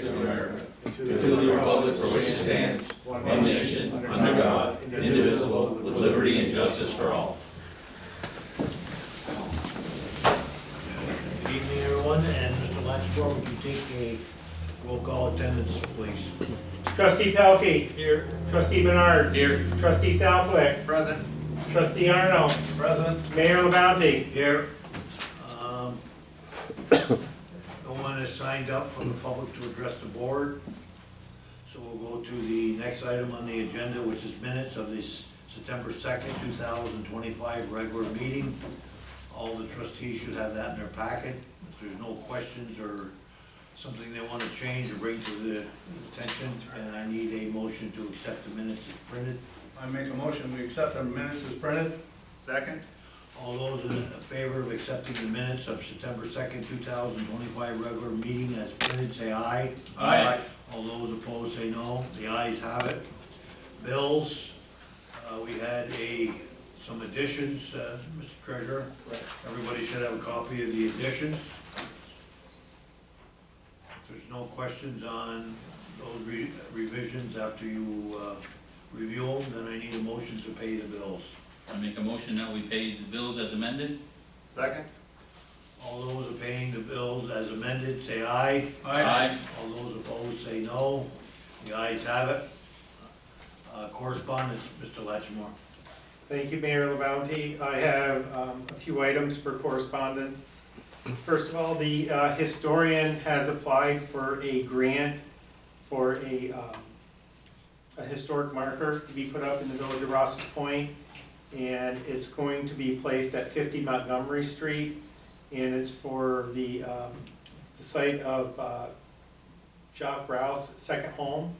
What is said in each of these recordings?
of America, and to the republic for which it stands, one nation, under God, indivisible, with liberty and justice for all. Good evening, everyone, and Mr. Latchmore, would you take a roll call attendance, please? Trustee Pelkey. Here. Trustee Bernard. Here. Trustee Southwick. Present. Trustee Arno. Present. Mayor LaBounty. Here. No one has signed up from the public to address the board, so we'll go to the next item on the agenda, which is minutes of this September 2nd, 2025 regular meeting. All the trustees should have that in their packet. If there's no questions or something they want to change or bring to the attention, and I need a motion to accept the minutes as printed. I make a motion, we accept the minutes as printed. Second. All those in favor of accepting the minutes of September 2nd, 2025 regular meeting as printed, say aye. Aye. All those opposed say no. The ayes have it. Bills, we had some additions, Mr. Treasurer. Everybody should have a copy of the additions. If there's no questions on those revisions after you review them, then I need a motion to pay the bills. I make a motion that we pay the bills as amended. Second. All those are paying the bills as amended, say aye. Aye. All those opposed say no. The ayes have it. Correspondence, Mr. Latchmore. Thank you, Mayor LaBounty. I have a few items for correspondence. First of all, the historian has applied for a grant for a historic marker to be put up in the village of Rouses Point. And it's going to be placed at 50 Montgomery Street, and it's for the site of Jock Rouse' second home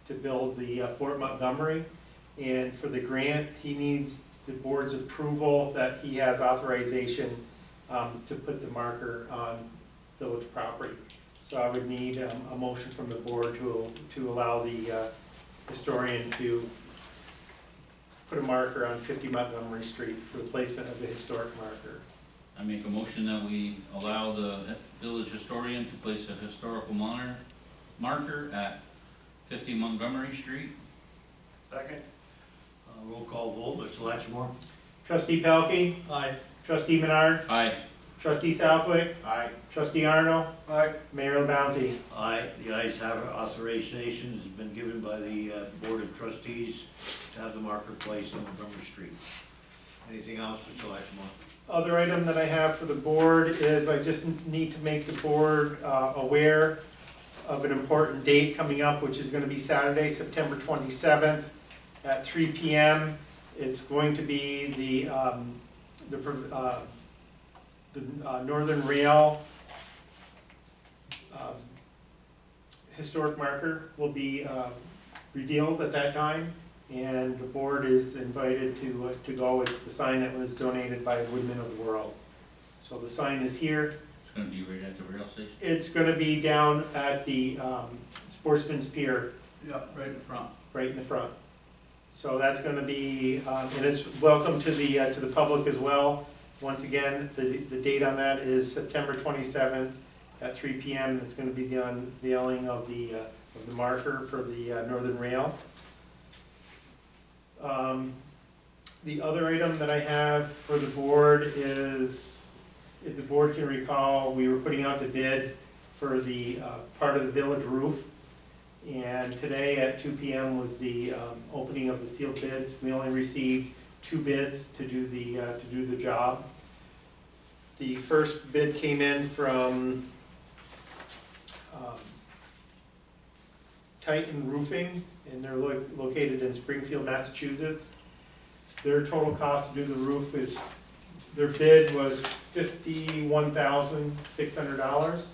to build the Fort Montgomery. And for the grant, he needs the board's approval that he has authorization to put the marker on village property. So I would need a motion from the board to allow the historian to put a marker on 50 Montgomery Street for the placement of the historic marker. I make a motion that we allow the village historian to place a historical marker at 50 Montgomery Street. Second. Roll call vote, Mr. Latchmore. Trustee Pelkey. Aye. Trustee Menard. Aye. Trustee Southwick. Aye. Trustee Arno. Aye. Mayor LaBounty. Aye, the ayes have it. Authorization has been given by the Board of Trustees to have the marker placed on Montgomery Street. Anything else, Mr. Latchmore? Other item that I have for the board is I just need to make the board aware of an important date coming up, which is going to be Saturday, September 27th at 3 p.m. It's going to be the Northern Rail historic marker will be revealed at that time, and the board is invited to go. It's the sign that was donated by Woodmen of the World. So the sign is here. It's going to be right at the rail station. It's going to be down at the Sportsman's Pier, Yep, right in the front. right in the front. So that's going to be, and it's welcome to the public as well. Once again, the date on that is September 27th at 3 p.m. It's going to be the unveiling of the marker for the Northern Rail. The other item that I have for the board is, if the board can recall, we were putting out the bid for the part of the village roof. And today at 2 p.m. was the opening of the sealed bids. We only received 2 bids to do the job. The first bid came in from Titan Roofing, and they're located in Springfield, Massachusetts. Their total cost to do the roof is, their bid was $51,600.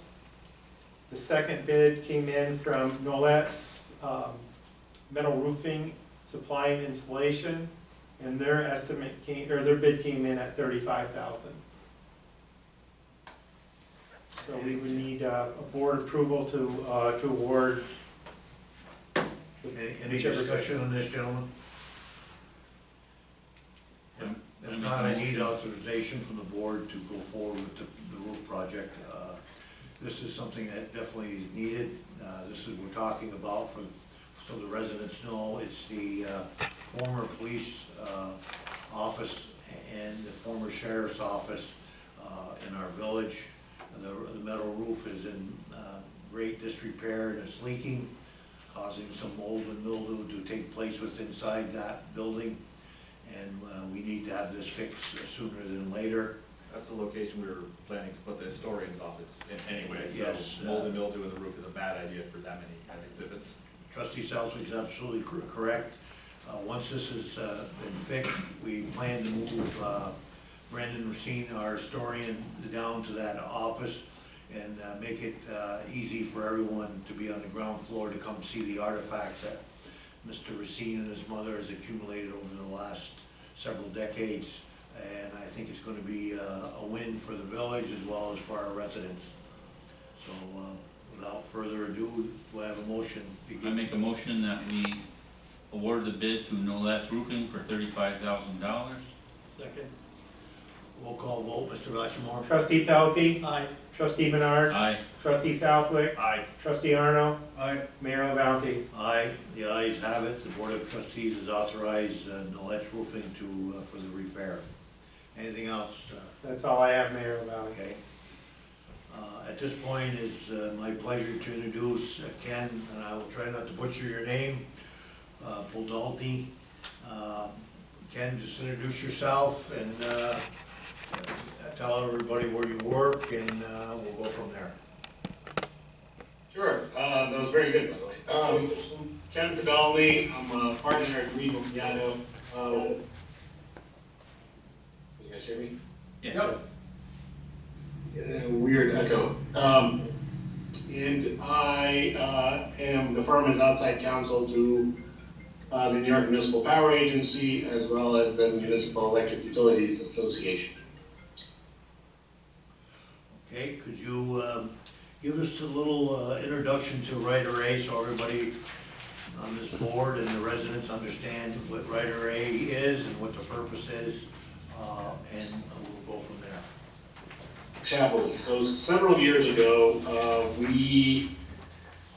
The second bid came in from Nolet's Metal Roofing Supply and Installation, and their bid came in at $35,000. So we would need a board approval to award. Any discussion on this, gentlemen? If not, I need authorization from the board to go forward with the roof project. This is something that definitely is needed. This businesses we're talking about, so the residents know. It's the former police office and the former sheriff's office in our village. The metal roof is in great disrepair and it's leaking, causing some mold and mildew to take place inside that building. And we need to have this fixed sooner than later. That's the location we were planning to put the historian's office in anyway, so Yes, mold and mildew in the roof is a bad idea for that many exhibits. Trustee Southwick's absolutely correct. Once this has been fixed, we plan to move Brandon Racine, our historian, down to that office and make it easy for everyone to be on the ground floor to come see the artifacts that Mr. Racine and his mother has accumulated over the last several decades. And I think it's going to be a win for the village as well as for our residents. So without further ado, do I have a motion? I make a motion that we award the bid to No Less Roofing for $35,000. Second. Roll call vote, Mr. Batchamore. Trustee Pelkey. Aye. Trustee Menard. Aye. Trustee Southwick. Aye. Trustee Arno. Aye. Mayor LaBounty. Aye, the ayes have it. The Board of Trustees has authorized Nolet's Roofing for the repair. Anything else? That's all I have, Mayor LaBounty. Okay. At this point, it's my pleasure to introduce Ken, and I will try not to butcher your name, Puldalty. Ken, just introduce yourself and tell everybody where you work, and we'll go from there. Sure, that was very good, by the way. Ken Podolny, I'm a partner at Regal Piano. You guys hear me? Yes. Weird echo. And I am, the firm is outside counsel to the New York Municipal Power Agency as well as the Municipal Electric Utilities Association. Okay, could you give us a little introduction to Rider A so everybody on this board and the residents understand what Rider A is and what the purpose is, and we'll go from there. Happily. So several years ago, the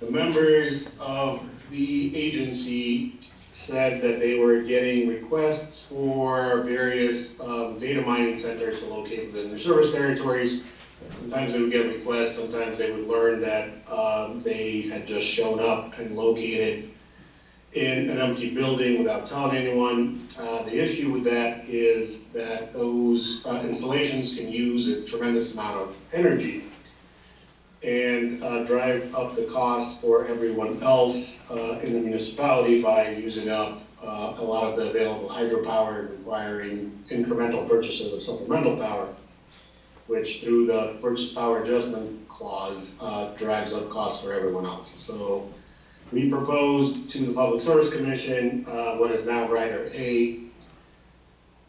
members of the agency said that they were getting requests for various data mining centers to locate within their service territories. Sometimes they would get requests, sometimes they would learn that they had just shown up and located in an empty building without telling anyone. The issue with that is that those installations can use a tremendous amount of energy and drive up the cost for everyone else in the municipality by using up a lot of the available hydropower and requiring incremental purchases of supplemental power, which through the purchase power adjustment clause drives up costs for everyone else. So we proposed to the Public Service Commission what is now Rider A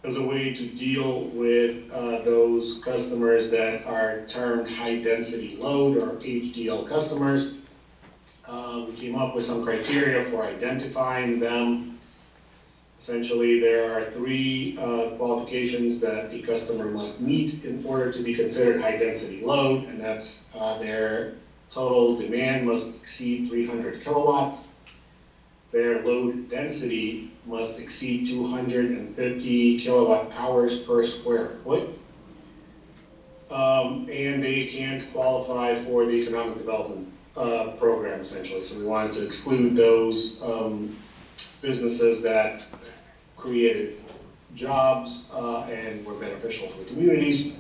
as a way to deal with those customers that are termed high-density load or HDL customers. We came up with some criteria for identifying them. Essentially, there are three qualifications that a customer must meet in order to be considered high-density load, and that's their total demand must exceed 300 kilowatts. Their load density must exceed 250 kilowatt hours per square foot. And they can't qualify for the economic development program, essentially. So we wanted to exclude those businesses that created jobs and were beneficial for the communities.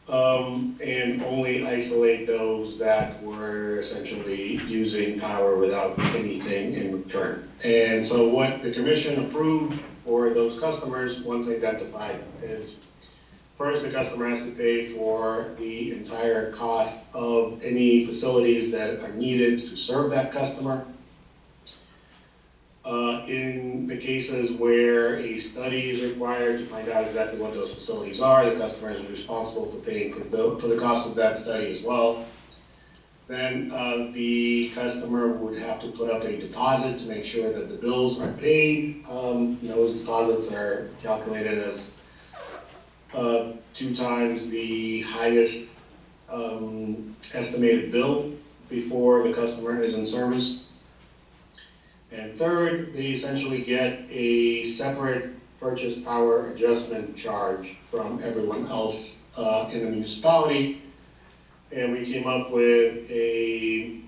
And only isolate those that were essentially using power without anything in return. And so what the commission approved for those customers, once identified, is first the customer has to pay for the entire cost of any facilities that are needed to serve that customer. In the cases where a study is required to find out exactly what those facilities are, the customer is responsible for paying for the cost of that study as well. Then the customer would have to put up a deposit to make sure that the bills are paid. Those deposits are calculated as 2 times the highest estimated bill before the customer is in service. And third, they essentially get a separate purchase power adjustment charge from everyone else in the municipality. And we came up with a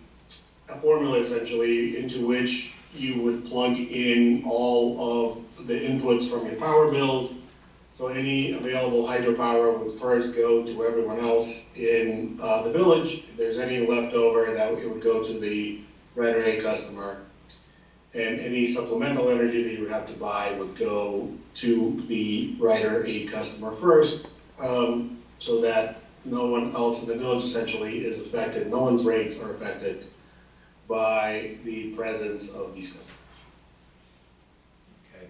formula essentially into which you would plug in all of the inputs from your power bills. So any available hydropower would first go to everyone else in the village. If there's any left over, that it would go to the Rider A customer. And any supplemental energy that you would have to buy would go to the Rider A customer first, so that no one else in the village essentially is affected, no one's rates are affected by the presence of these customers. Okay.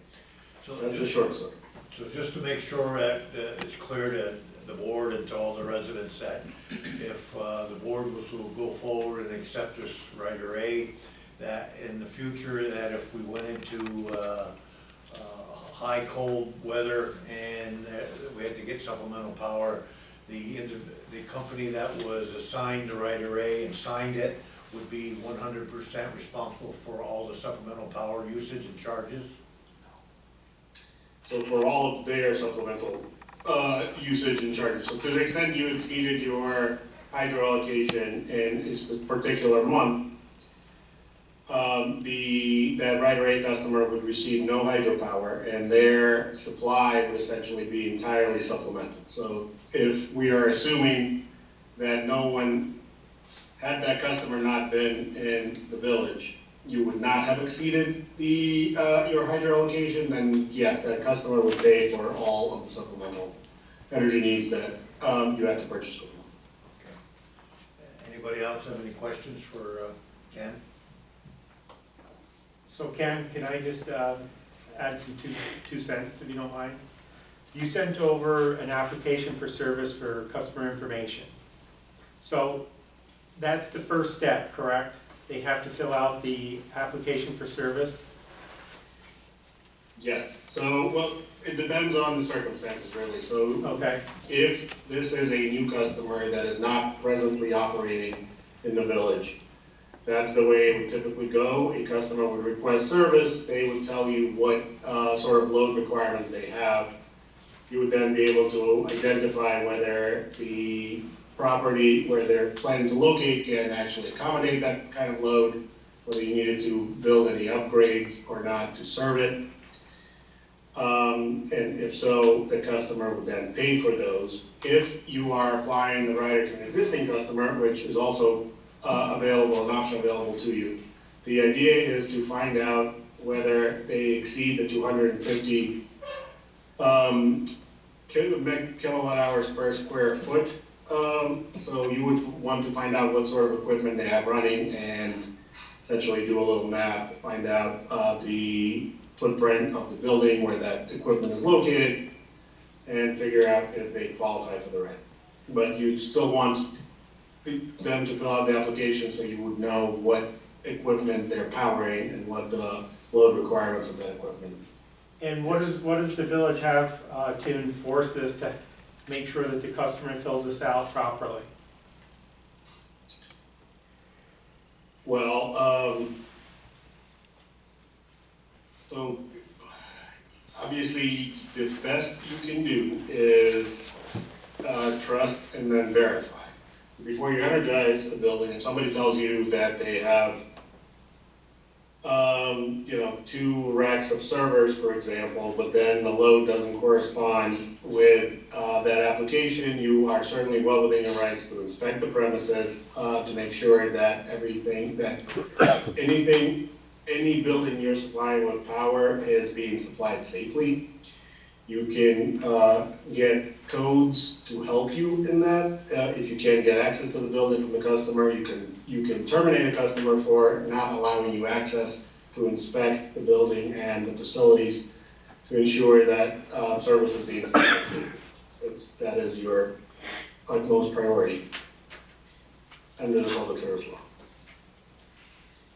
So That's the short story. So just to make sure that it's clear to the board and to all the residents that if the board was to go forward and accept this Rider A, that in the future, that if we went into high cold weather and we had to get supplemental power, the company that was assigned the Rider A and signed it would be 100% responsible for all the supplemental power usage and charges? So for all of their supplemental usage and charges, so to the extent you exceeded your hydro allocation in this particular month, that Rider A customer would receive no hydropower, and their supply would essentially be entirely supplemental. So if we are assuming that no one, had that customer not been in the village, you would not have exceeded the your hydro allocation, then yes, that customer would pay for all of the supplemental energy needs that you have to purchase from them. Okay. Anybody else have any questions for Ken? So Ken, can I just add some two cents, if you don't mind? You sent over an application for service for customer information. So that's the first step, correct? They have to fill out the application for service? Yes, so, well, it depends on the circumstances really. So Okay, if this is a new customer that is not presently operating in the village, that's the way it would typically go. A customer would request service, they would tell you what sort of load requirements they have. You would then be able to identify whether the property where they're planning to locate can actually accommodate that kind of load, whether you needed to build any upgrades or not to serve it. And if so, the customer would then pay for those. If you are applying the rider to an existing customer, which is also available, an option available to you, the idea is to find out whether they exceed the 250 kilowatt hours per square foot. So you would want to find out what sort of equipment they have running and essentially do a little math, find out the footprint of the building where that equipment is located, and figure out if they qualify for the rent. But you still want them to fill out the application so you would know what equipment they're powering and what the load requirements of that equipment. and what does the village have to enforce this, to make sure that the customer fills this out properly? Well, so obviously the best you can do is trust and then verify. Before you energize a building, if somebody tells you that they have 2 racks of servers, for example, but then the load doesn't correspond with that application, you are certainly well within your rights to inspect the premises to make sure that any building you're supplying with power is being supplied safely. You can get codes to help you in that. If you can't get access to the building from the customer, you can terminate a customer for not allowing you access to inspect the building and the facilities to ensure that service is being supplied safely. So that is your utmost priority under the public service law.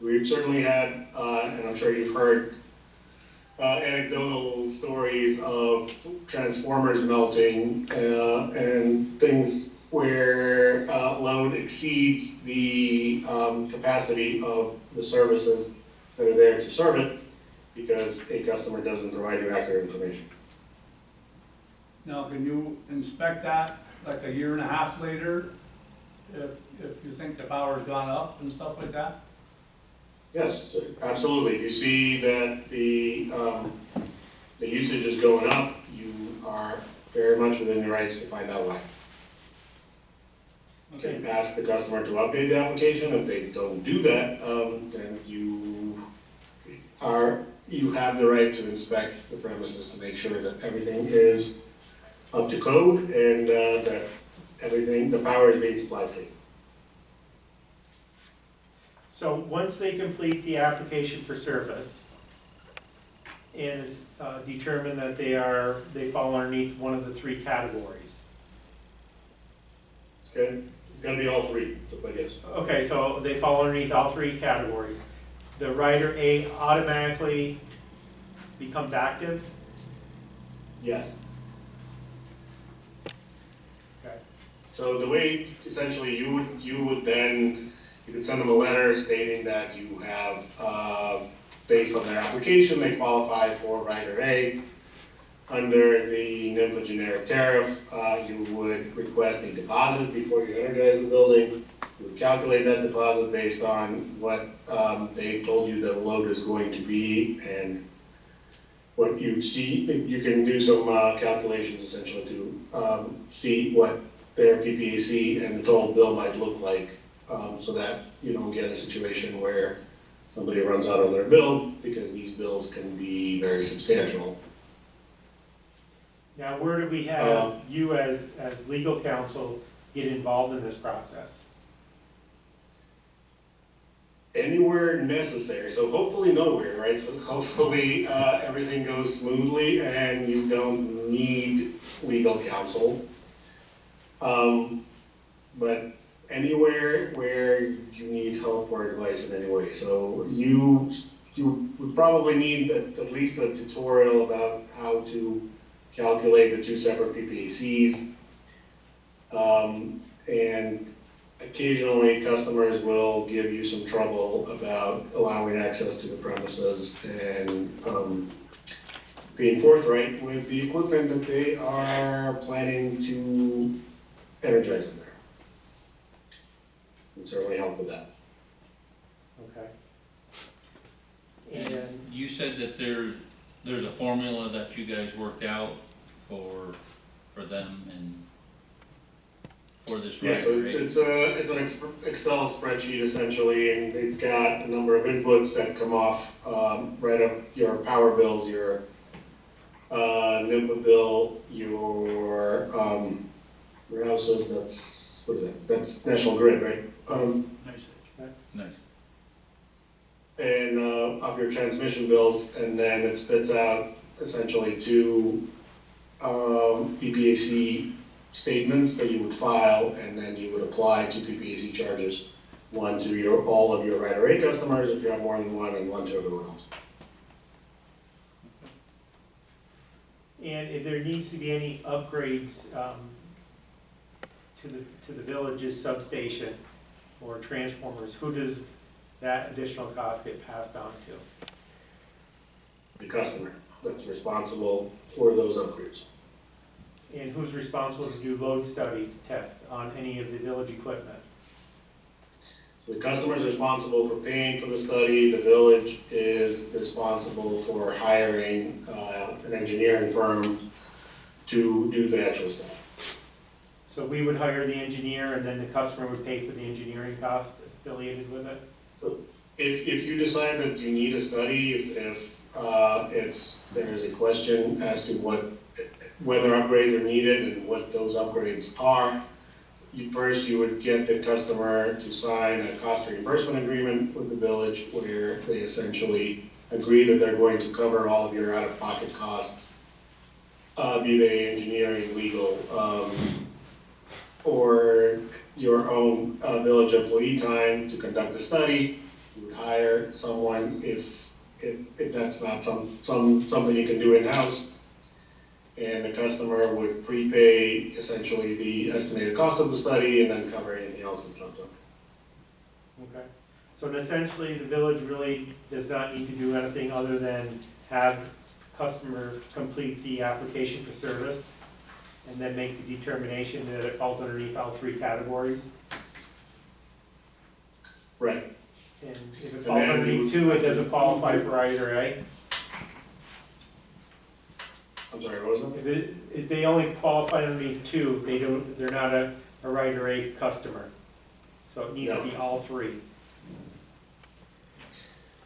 We've certainly had, and I'm sure you've heard, anecdotal stories of transformers melting and things where load exceeds the capacity of the services that are there to serve it, because a customer doesn't provide you accurate information. Now, can you inspect that like a year and a half later, if you think the power's gone up and stuff like that? Yes, absolutely. If you see that the usage is going up, you are very much within your rights to find out why. You can ask the customer to update the application. If they don't do that, then you have the right to inspect the premises to make sure that everything is up to code and that the power is being supplied safely. So once they complete the application for service and it's determined that they fall underneath one of the 3 categories. Okay, it's gotta be all 3, I guess. Okay, so they fall underneath all 3 categories. The rider A automatically becomes active? Yes. Okay. So the way, essentially, you would then, you could send them a letter stating that you have, based on their application, they qualify for rider A. Under the NIMPA generic tariff, you would request a deposit before you energize the building. You would calculate that deposit based on what they've told you the load is going to be and what you see. You can do some calculations essentially to see what their PPAC and the total bill might look like, so that you don't get a situation where somebody runs out on their bill, because these bills can be very substantial. Now, where do we have you as legal counsel get involved in this process? Anywhere necessary, so hopefully nowhere, right? So hopefully everything goes smoothly and you don't need legal counsel. But anywhere where you need help or advice in any way. So you would probably need at least a tutorial about how to calculate the 2 separate PPACs. And occasionally customers will give you some trouble about allowing access to the premises and being forthright with the equipment that they are planning to energize in there. Can certainly help with that. Okay. And And you said that there's a formula that you guys worked out for them and for this Yeah, so rider, right? it's an Excel spreadsheet essentially, and it's got a number of inputs that come off right up your power bills, your NIMPA bill, your Rouses, that's, what is that? That's National Grid, right? Nice. And of your transmission bills, and then it spits out essentially 2 PPAC statements that you would file, and then you would apply 2 PPAC charges, one to all of your rider A customers if you have more than one, and one to everyone else. And if there needs to be any upgrades to the village's substation or transformers, who does that additional cost get passed on to? The customer that's responsible for those upgrades. And who's responsible to do load study test on any of the village equipment? So the customer is responsible for paying for the study. The village is responsible for hiring an engineering firm to do the actual study. So we would hire the engineer and then the customer would pay for the engineering cost affiliated with it? So if you decide that you need a study, if there is a question as to whether upgrades are needed and what those upgrades are, you would get the customer to sign a cost reimbursement agreement with the village, where they essentially agree that they're going to cover all of your out-of-pocket costs, be they engineering, legal, or your own village employee time to conduct the study. You would hire someone if that's not something you can do in-house. and the customer would prepay essentially the estimated cost of the study and then cover anything else that's left over. Okay. So essentially, the village really does not need to do anything other than have customer complete the application for service and then make the determination that it falls underneath all three categories. Right. And if it And falls then underneath you- two, it doesn't qualify for either A. I'm sorry, what was that? If they only qualify underneath two, they're not a Rider A customer. So it needs to be all three.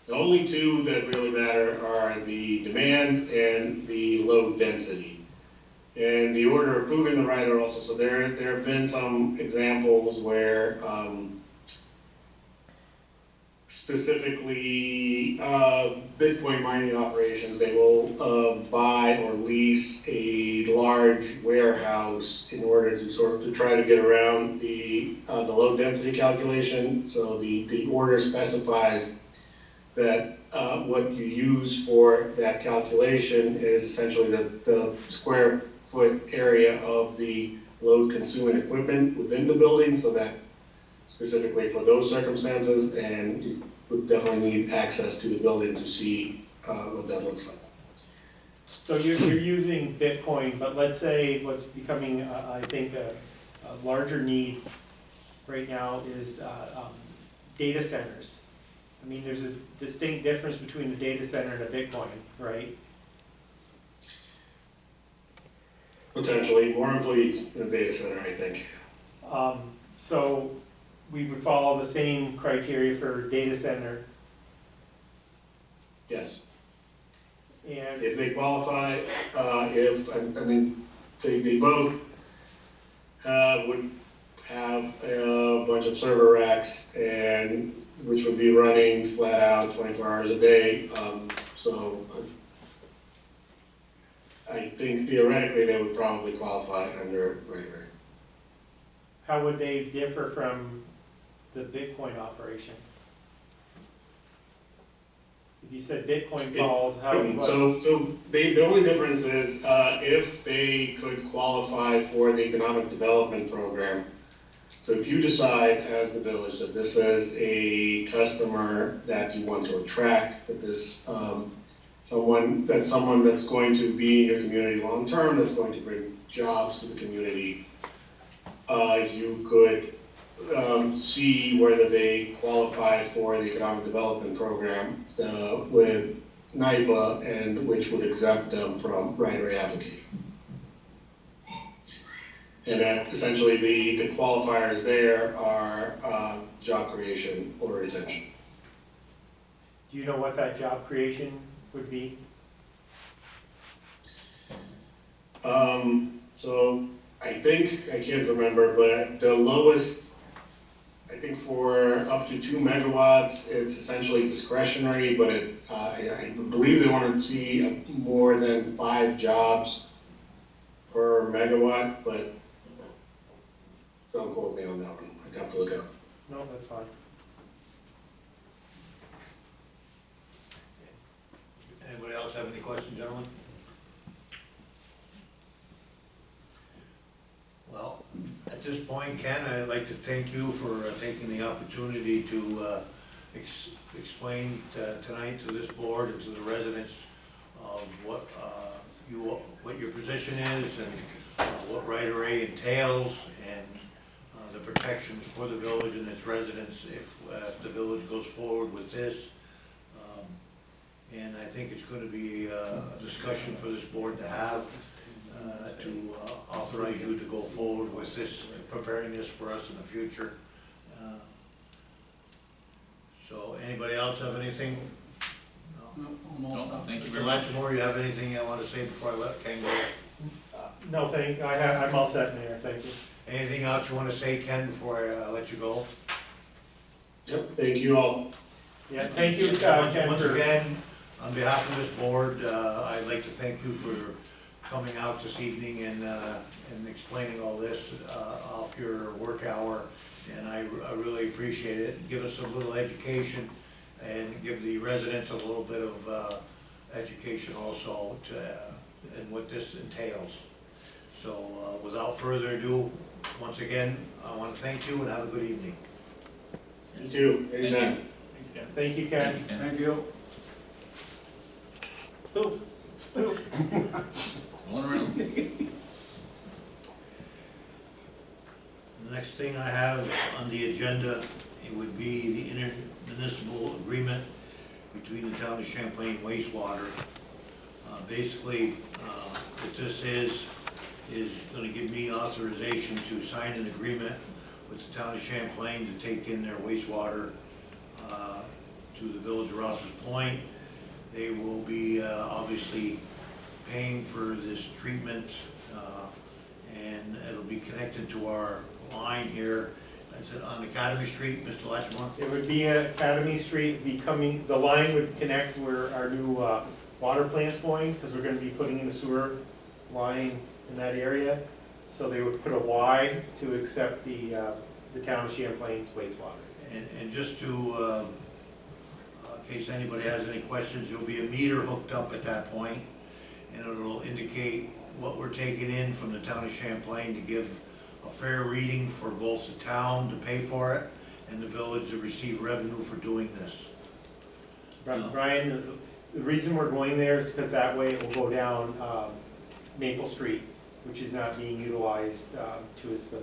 The only two that really matter are the demand and the load density. And the order of approving the rider also, so there have been some examples where, specifically, Bitcoin mining operations, they will, buy or lease a large warehouse in order to try to get around the load density calculation. So the order specifies that what you use for that calculation is essentially the square foot area of the load consuming equipment within the building, so that specifically for those circumstances, and you would definitely need access to the building to see what that looks like. So you're using Bitcoin, but let's say what's becoming, I think, a larger need right now is data centers. I mean, there's a distinct difference between a data center and a Bitcoin, right? Potentially more employees in a data center, I think. So we would follow the same criteria for data center. Yes. And If they qualify, they both would have a bunch of server racks, and which would be running flat out 24 hours a day. So I think theoretically they would probably qualify under Rider. how would they differ from the Bitcoin operation? If you said Bitcoin falls, how would The only difference is if they could qualify for the economic development program. So if you decide as the village that this is a customer that you want to attract, that this someone that's going to be in your community long term, that's going to bring jobs to the community, you could see whether they qualify for the economic development program with NIPA, and which would exempt them from Rider application. And that essentially the qualifiers there are job creation or retention. do you know what that job creation would be? So I can't remember, but the lowest, I think for up to 2 megawatts, it's essentially discretionary, but I believe they want to see more than 5 jobs per megawatt, but don't quote me on that one. I'd have to look it up. No, that's fine. Anybody else have any questions, gentlemen? Well, at this point, Ken, I'd like to thank you for taking the opportunity to explain tonight to this board and to the residents of what your position is and what Rider A entails, and the protections for the village and its residents if the village goes forward with this. And I think it's going to be a discussion for this board to have to authorize you to go forward with this, preparing this for us in the future. So anybody else have anything? No. No, thank you Mr. very much. Latchmore, you have anything you want to say before I let Ken go? No, I'm all set, Mayor, thank you. Anything else you want to say, Ken, before I let you go? Yep, thank you all. Yeah, thank you, Ken, Once for, again, on behalf of this board, I'd like to thank you for coming out this evening and explaining all this off your work hour, and I really appreciate it. Give us a little education and give the residents a little bit of education also to and what this entails. So, without further ado, once again, I want to thank you and have a good evening. You too, Thank anytime. you. Thank you, Thank Ken. you, Ken. Thank you. Ooh, ooh. Going around. The next thing I have on the agenda, it would be the intermunicipal agreement between the town of Champlain wastewater. Basically, what this is gonna give me authorization to sign an agreement with the town of Champlain to take in their wastewater to the village of Rouses Point. They will be obviously paying for this treatment, and it'll be connected to our line here. Is it on Academy Street, Mr. Latchmore? It would be at Academy Street, the line would connect where our new water plant's going, because we're gonna be putting in a sewer line in that area. So they would put a Y to accept the town of Champlain's wastewater. And just to, in case anybody has any questions, there'll be a meter hooked up at that point, and it'll indicate what we're taking in from the town of Champlain to give a fair reading for both the town to pay for it and the village to receive revenue for doing this. Brian, the reason we're going there is because that way it will go down Maple Street, which is not being utilized to its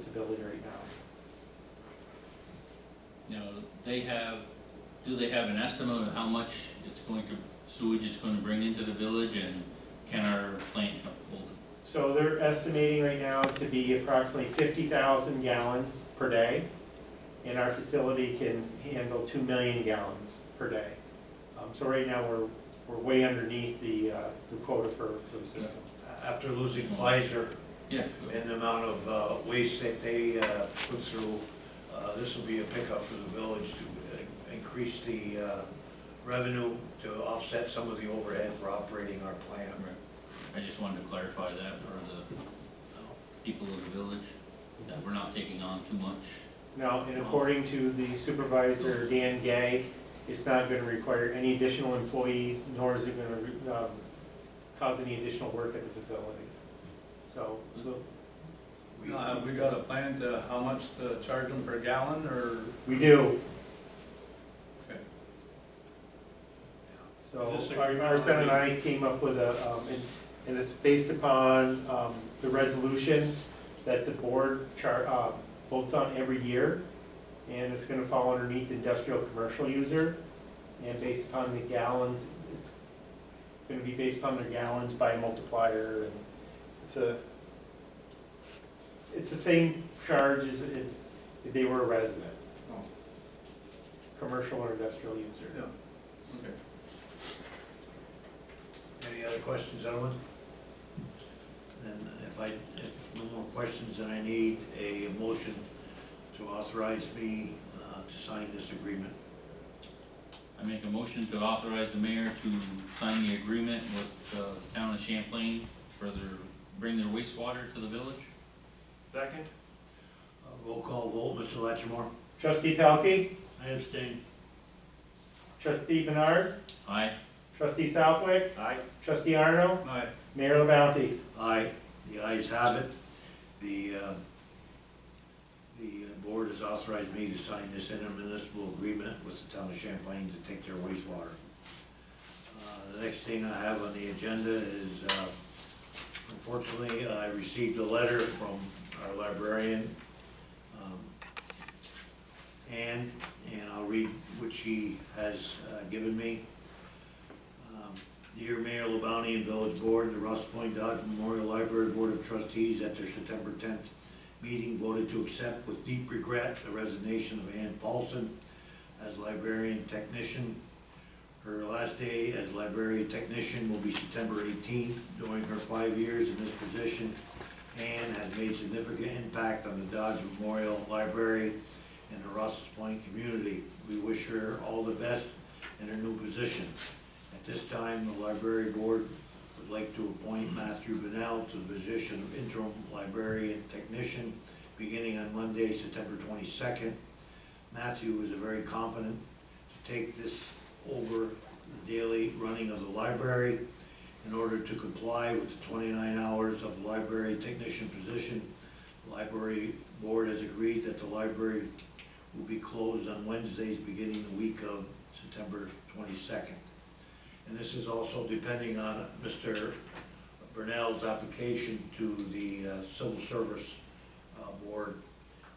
ability right now. Now, do they have an estimate of how much sewage it's going to bring into the village, and can our plant hold it? So they're estimating right now to be approximately 50,000 gallons per day, and our facility can handle 2 million gallons per day. So right now, we're way underneath the quota for the system. After losing Pfizer Yeah. and the amount of waste that they put through, this will be a pickup for the village to increase the revenue to offset some of the overhead for operating our plant. Right. I just wanted to clarify that for the people of the village, that we're not taking on too much. Now, and according to the supervisor, Dan Gay, it's not going to require any additional employees, nor is it going to cause any additional work at the facility. So, Have we got a plan to how much to charge them per gallon, or? we do. Okay. So Just so our you know, Marcel and I came up with and it's based upon the resolution that the board votes on every year. And it's gonna fall underneath industrial commercial user. And based upon the gallons, it's gonna be based upon their gallons by a multiplier. And it's the same charge as if they were a resident. Oh. Commercial or industrial user. Yeah, okay. Any other questions, gentlemen? Then if no more questions, then I need a motion to authorize me to sign this agreement. I make a motion to authorize the mayor to sign the agreement with the town of Champlain for bring their wastewater to the village. Second. Roll call vote, Mr. Latchmore? Trustee Pelkey, I abstain. trustee Bernard, Aye. trustee Southwick, Aye. trustee Arno, All right, Mayor LaBounty. Aye, the ayes have it. The board has authorized me to sign this intermunicipal agreement with the town of Champlain to take their wastewater. The next thing I have on the agenda is, unfortunately, I received a letter from our librarian, Ann, and I'll read what she has given me. Dear Mayor LaBounty and Village Board, the Rouses Point Dodge Memorial Library Board of Trustees at their September 10th meeting voted to accept with deep regret the resignation of Ann Paulson as librarian technician. Her last day as librarian technician will be September 18th. During her 5 years in this position, Ann has made significant impact on the Dodge Memorial Library and the Rouses Point community. We wish her all the best in her new position. At this time, the library board would like to appoint Matthew Bennell to the position of interim librarian technician beginning on Monday, September 22nd. Matthew is very competent to take this over the daily running of the library in order to comply with the 29 hours of library technician position. The library board has agreed that the library will be closed on Wednesdays beginning the week of September 22nd. And this is also depending on Mr. Burnell's application to the Civil Service Board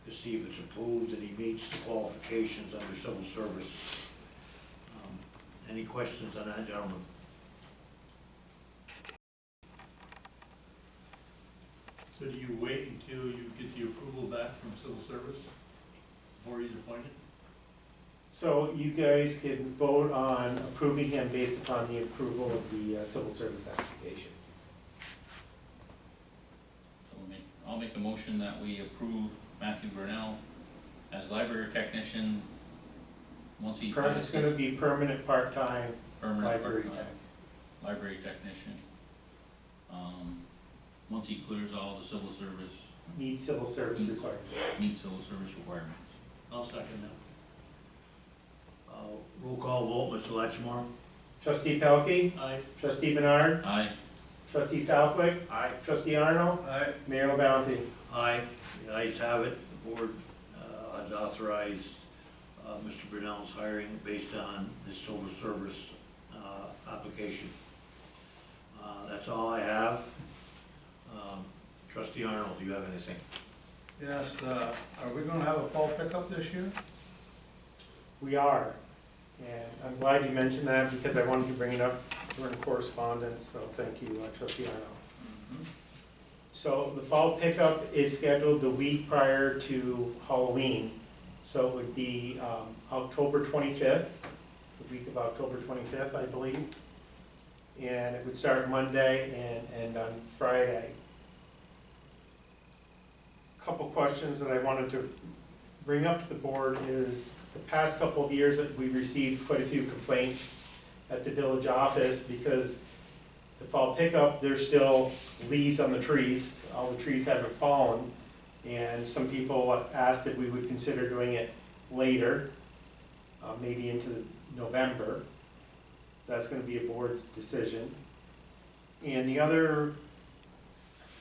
to see if it's approved and he meets the qualifications under civil service. Any questions on that, gentlemen? So do you wait until you get the approval back from civil service before he's appointed? So you guys can vote on approving him based upon the approval of the civil service application. So I'll make a motion that we approve Matthew Burnell as library technician once he It's passes gonna be permanent part-time permanent library part-time tech. library technician. Once he clears all the civil service, Needs civil service requirements. meets civil service requirements. I'll second that. Roll call vote, Mr. Latchmore? Trustee Pelkey, Aye. trustee Bernard, Aye. trustee Southwick, Aye. trustee Arnold, Aye. Mayor LaBounty. Aye, the ayes have it. The board has authorized Mr. Brunel's hiring based on the civil service application. That's all I have. Trustee Arnold, do you have anything? Yes, are we gonna have a fall pickup this year? We are, and I'm glad you mentioned that because I wanted to bring it up during correspondence, so thank you, trustee Arnold. So the fall pickup is scheduled the week prior to Halloween, so it would be October 25th, the week of October 25th, I believe. And it would start Monday and end on Friday. Couple questions that I wanted to bring up to the board is the past couple of years that we've received quite a few complaints at the village office because the fall pickup, there's still leaves on the trees, all the trees haven't fallen. And some people asked if we would consider doing it later, maybe into November. That's gonna be a board's decision. And the other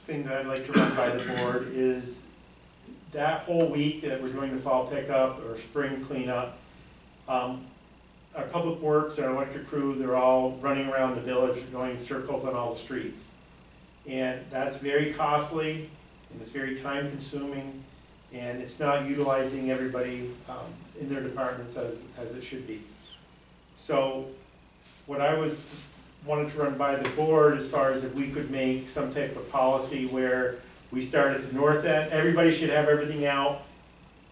thing that I'd like to run by the board is that whole week that we're doing the fall pickup or spring cleanup, our public works, our electric crew, they're all running around the village, going circles on all the streets. And that's very costly, and it's very time consuming, and it's not utilizing everybody in their departments as it should be. So what I wanted to run by the board as far as if we could make some type of policy where we start at the north end, everybody should have everything out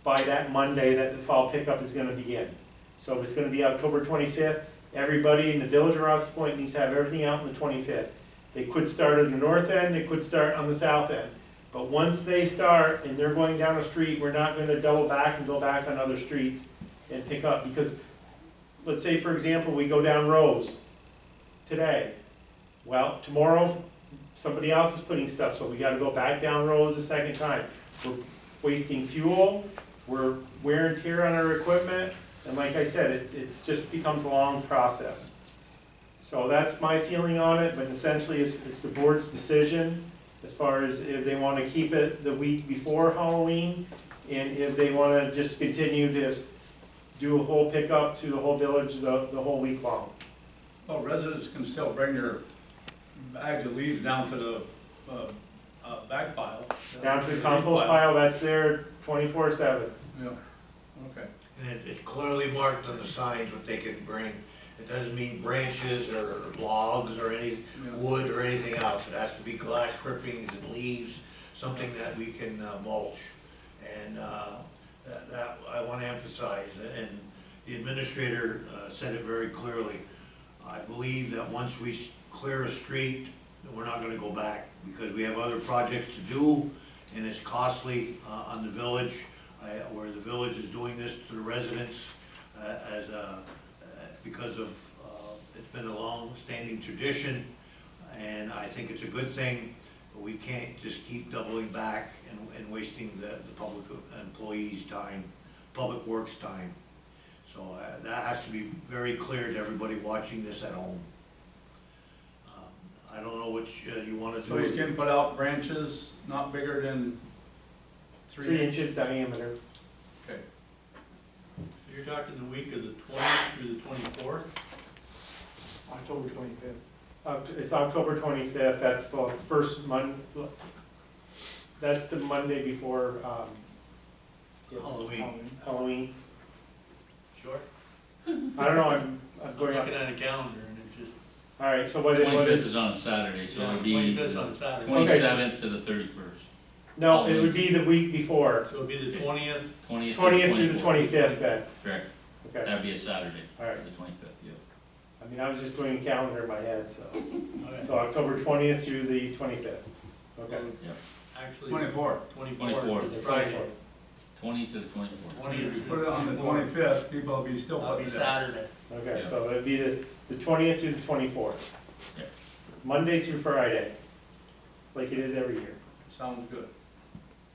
by that Monday that the fall pickup is gonna begin. So if it's gonna be October 25th, everybody in the village of Rouses Point needs to have everything out on the 25th. They could start at the north end, they could start on the south end. But once they start and they're going down the street, we're not gonna double back and go back on other streets and pick up. Because, let's say for example, we go down Rose today. Well, tomorrow, somebody else is putting stuff, so we gotta go back down Rose a second time. We're wasting fuel, we're wear and tear on our equipment, and like I said, it just becomes a long process. So that's my feeling on it, but essentially it's the board's decision as far as if they wanna keep it the week before Halloween, and if they wanna just continue to do a whole pickup to the whole village the whole week long. Well, residents can still bring their bags of leaves down to the bag pile. Down to the compost pile, that's there 24/7. Yeah, okay. And it's clearly marked on the signs what they can bring. It doesn't mean branches or logs or any Yeah. wood or anything else. It has to be glass clippings and leaves, something that we can mulch. And that I want to emphasize, and the administrator said it very clearly. I believe that once we clear a street, we're not gonna go back, because we have other projects to do, and it's costly on the village, where the village is doing this to the residents because of, it's been a long-standing tradition, and I think it's a good thing, but we can't just keep doubling back and wasting the public employees' time, public works time. So that has to be very clear to everybody watching this at home. I I don't know which you wanna So he's do. getting put out branches not bigger than 3 inches diameter. So you're talking the week of the 20th through the 24th? October 25th. It's October 25th, that's the first that's the Monday before, Halloween. Sure. I don't know, I'm I'm going looking up. at a calendar and it just, All right, so what Twenty-fifth is, is on a Saturday, so yeah, it'll be 25th on Saturday. 27th to the 31st. no, it would be the week before, So it'll be the 20th, 20th 20th through the 24th. 25th then. Correct, Okay, that'd be a Saturday, all right. the 25th, yeah. I mean, I was just doing a calendar in my head, so. okay. So October 20th through the 25th. Okay. Actually. 24th. 24th is Friday. 20 to the 24th. 20th. Put it on the 25th, people will be still That'll putting be it out. Saturday. Okay, Yeah. so it'd be the 20th through the 24th. Yeah. Monday through Friday, like it is every year. Sounds good.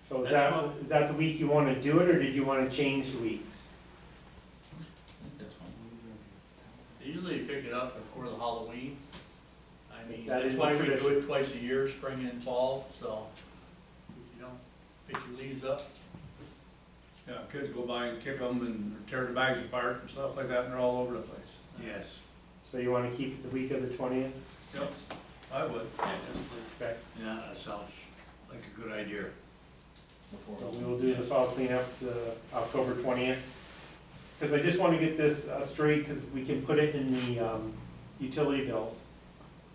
So is That's that, what- is that the week you want to do it, or did you want to change the weeks? I think that's fine. They usually pick it up before the Halloween. I mean, That that's is why the we do tradition. it twice a year, spring and fall, so if you don't pick your leaves up. Yeah, kids go by and kick them and tear the bags apart and stuff like that, and they're all over the place. Yes, So you want to keep it the week of the 20th? Yep, I would. Okay, yeah, that sounds like a good idea. so we will do the fall cleanup the October 20th. Because I just want to get this straight, because we can put it in the utility bills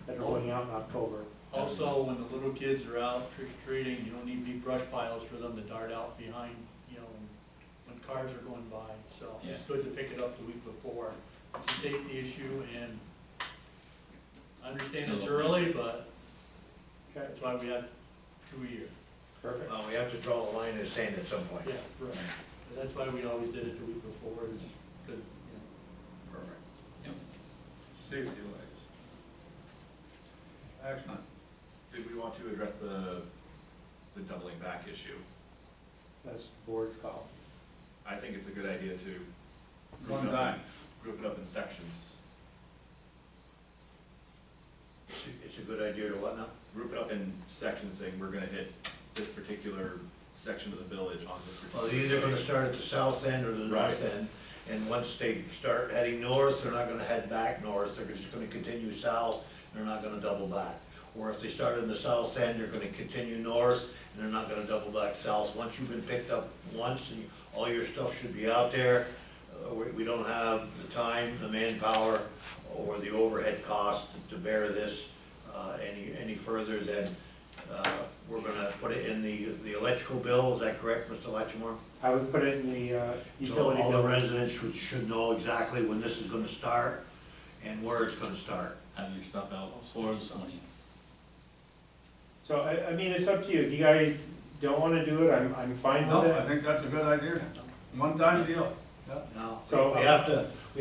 that are going out in October. Also, when the little kids are out trick or treating, you don't need big brush piles for them to dart out behind, you know, when cars are going by. So it's good to pick it up the week before. It's a safety issue and I understand it's early, but Okay, that's why we have 2 a year. perfect. Well, we have to draw a line in the sand at some point. Yeah, right. That's why we always did it the week before, is because, you know, Perfect. Safety wise. Excellent. Did we want to address the doubling back issue? That's the board's call. I think it's a good idea to One time. group it up in sections. It's a good idea to what now? Group it up in sections saying we're gonna hit this particular section of the village on this Well, particular. they're either gonna start at the south end or the north Right. end, and once they start heading north, they're not gonna head back north, they're just gonna continue south, they're not gonna double back. Or if they start in the south end, they're gonna continue north, and they're not gonna double back south. Once you've been picked up once, and all your stuff should be out there, we don't have the time, the manpower, or the overhead cost to bear this, any further than, we're gonna put it in the electrical bill, is that correct, Mr. Latchmore? I would put it in the So utility all the bill. residents should know exactly when this is gonna start and where it's gonna start. Have your stuff out for the 20th. So, I mean, it's up to you. If you guys don't want to do it, I'm fine No, with I it. think that's a good idea. One-time deal. Now, So, we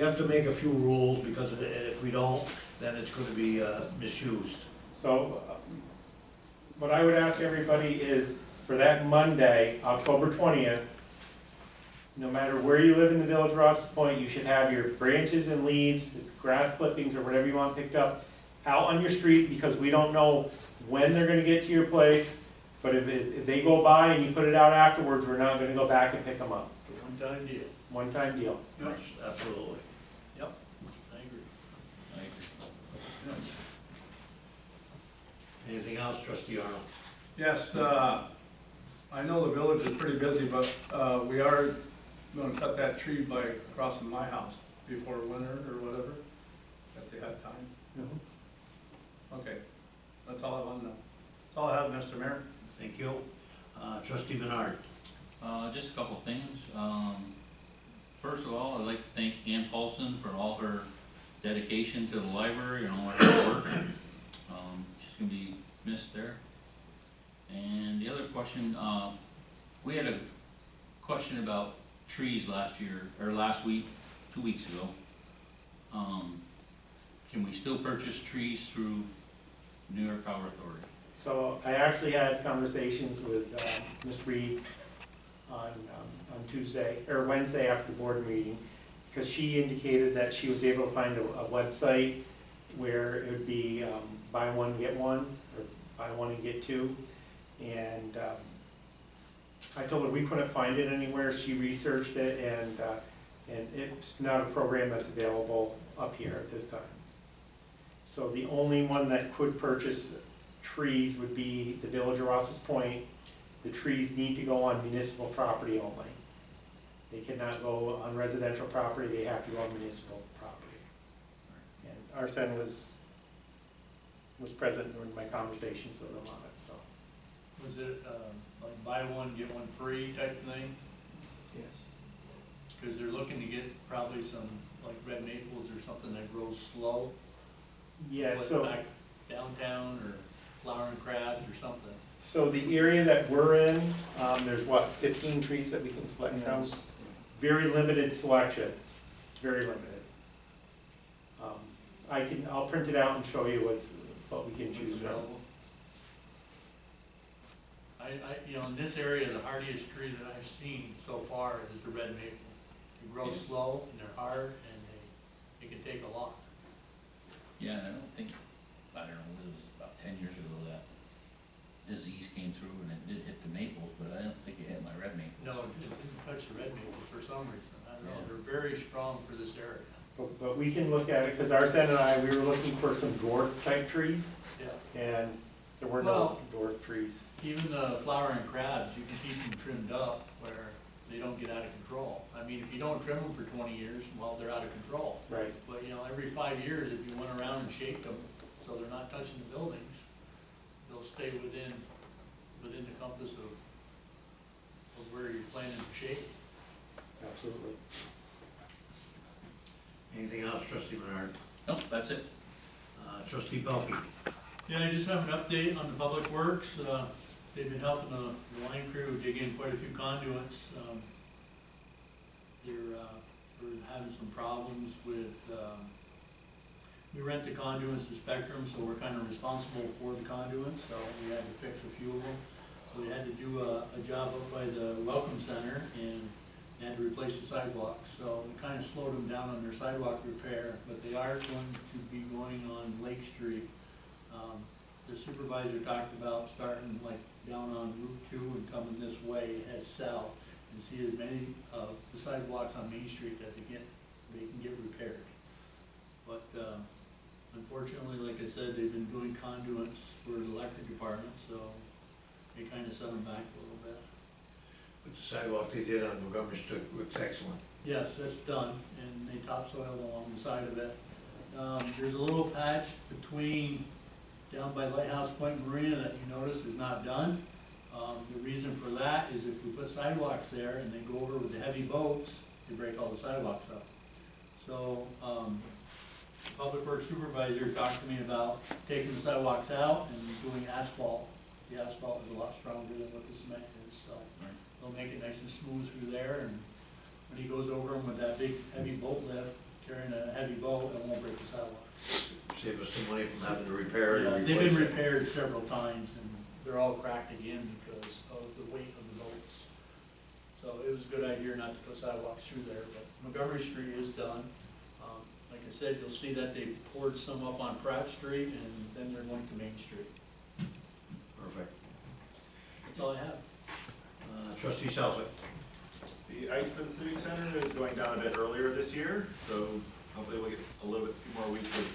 have to make a few rules, because if we don't, then it's gonna be misused. So, what I would ask everybody is, for that Monday, October 20th, no matter where you live in the village of Ross's Point, you should have your branches and leaves, grass clippings, or whatever you want picked up out on your street, because we don't know when they're gonna get to your place. But if they go by and you put it out afterwards, we're not gonna go back and pick them up. it's a one-time deal. One-time deal. Yes, absolutely. Yep, I agree. I agree. Anything else, trustee Arnold? Yes, I know the village is pretty busy, but we are gonna cut that tree by across from my house before winter or whatever, if they have time. Okay, that's all I want to know. That's all I have, Mr. Mayor. Thank you. Trustee Menard? Just a couple things. First of all, I'd like to thank Ann Paulson for all her dedication to the library and all her work. She's gonna be missed there. And the other question, we had a question about trees last year, or last week, 2 weeks ago. Can we still purchase trees through New York Power Authority? So I actually had conversations with Ms. Reed on Tuesday, or Wednesday after the board meeting, because she indicated that she was able to find a website where it would be buy one, get one, or buy one and get two. And I told her we couldn't find it anywhere. She researched it, and it's not a program that's available up here at this time. So the only one that could purchase trees would be the Village of Rouses Point. The trees need to go on municipal property only. They cannot go on residential property, they have to go on municipal property. And Arsen was present during my conversations with them on it, so. Was it, like buy one, get one free type thing? Yes. Cause they're looking to get probably some, like red maples or something that grows slow. Yeah, What, so. back downtown, or flowering crabs or something. So the area that we're in, there's what, 15 trees that we can select from? Very limited selection, very limited. I'll print it out and show you what we can What's choose from. available. You know, in this area, the hardiest tree that I've seen so far is the red maple. They grow slow, and they're hard, and they can take a lot. Yeah, I don't think, I don't know, it was about 10 years ago that disease came through and it did hit the maples, but I don't think it hit my red maples. No, it didn't touch the red maples for some reason. I don't know, Yeah. they're very strong for this area. But we can look at it, because Arsen and I, we were looking for some dwarf type trees, Yeah. and there were no dwarf trees. Even the flowering crabs, you can keep them trimmed up where they don't get out of control. I mean, if you don't trim them for 20 years, well, they're out of control. Right. But, you know, every 5 years, if you went around and shake them, so they're not touching the buildings, they'll stay within the compass of where you're planning to shake. Absolutely. Anything else, trustee Menard? Nope, that's it. Trustee Pelkey? Yeah, I just have an update on the public works. They've been helping the line crew dig in quite a few conduits. We're having some problems with, we rent the conduits to Spectrum, so we're kind of responsible for the conduits, so we had to fix a few of them. So we had to do a job up by the Welcome Center and had to replace the sidewalks. So we kind of slowed them down on their sidewalk repair, but they are going to be going on Lake Street. The supervisor talked about starting like down on Route 2 and coming this way, head south, and see as many of the sidewalks on Main Street that they can get repaired. But unfortunately, like I said, they've been doing conduits for the electric department, so they kind of set them back a little bit. But the sidewalk they did on Montgomery Street looks excellent. Yes, that's done, and they topsoiled along the side of it. There's a little patch between, down by Lighthouse Point Marina that you notice is not done. The reason for that is if we put sidewalks there and they go over with the heavy boats, they break all the sidewalks up. So, the Public Works Supervisor talked to me about taking the sidewalks out and doing asphalt. The asphalt is a lot stronger than what the cement is, so they'll make it nice and smooth through there, and when he goes over them with that big heavy boat lift, carrying a heavy boat, it won't break the sidewalk. Save us some money from having to repair it or Yeah, replace they've it. been repaired several times, and they're all cracked again because of the weight of the boats. So it was a good idea not to put sidewalks through there, but Montgomery Street is done. Like I said, you'll see that they poured some up on Pratt Street, and then they're going to Main Street. Perfect. That's all I have. Trustee Southwick? The ice for the Civic Center is going down a bit earlier this year, so hopefully we'll get a little bit, few more weeks of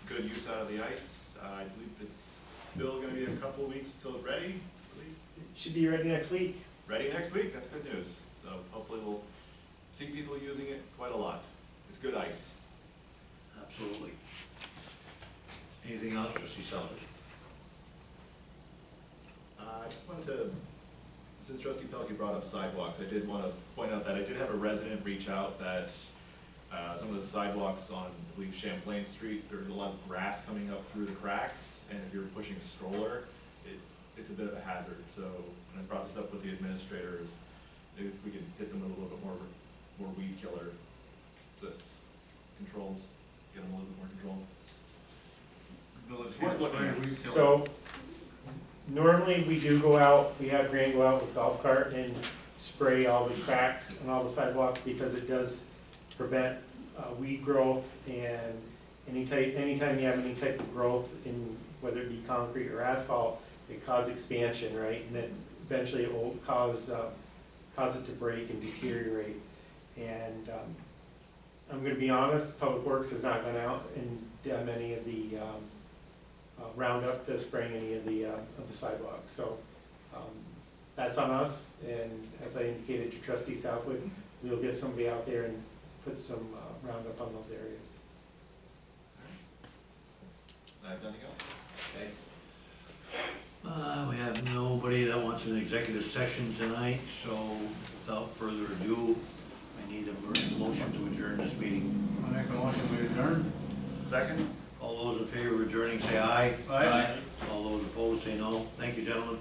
good use out of the ice. I believe it's still gonna be a couple of weeks till it's ready, I believe. Should be ready next week. Ready next week, that's good news. So hopefully we'll see people using it quite a lot. It's good ice. Absolutely. Anything else, trustee Southwick? I just wanted to, since trustee Pelkey brought up sidewalks, I did want to point out that I did have a resident reach out that some of the sidewalks on, I believe, Champlain Street, there's a lot of grass coming up through the cracks, and if you're pushing a stroller, it's a bit of a hazard. So when I brought this up with the administrators, maybe if we could hit them with a little bit more weed killer, so it's controls, get them a little bit more control. Worth looking at. So, normally we do go out, we have Grant go out with golf cart and spray all the cracks and all the sidewalks because it does prevent weed growth and anytime you have any type of growth in, whether it be concrete or asphalt, it causes expansion, right? And then eventually it will cause it to break and deteriorate. And I'm gonna be honest, Public Works has not gone out and done any of the roundup to spraying any of the sidewalks. So that's on us, and as I indicated to Trustee Southwood, we'll get somebody out there and put some roundup on those areas. I have nothing else. Okay. We have nobody that wants an executive session tonight, so without further ado, I need a motion to adjourn this meeting. I make a motion we adjourn. Second? All those in favor of adjourning, say aye. Aye. All those opposed, say no. Thank you, gentlemen.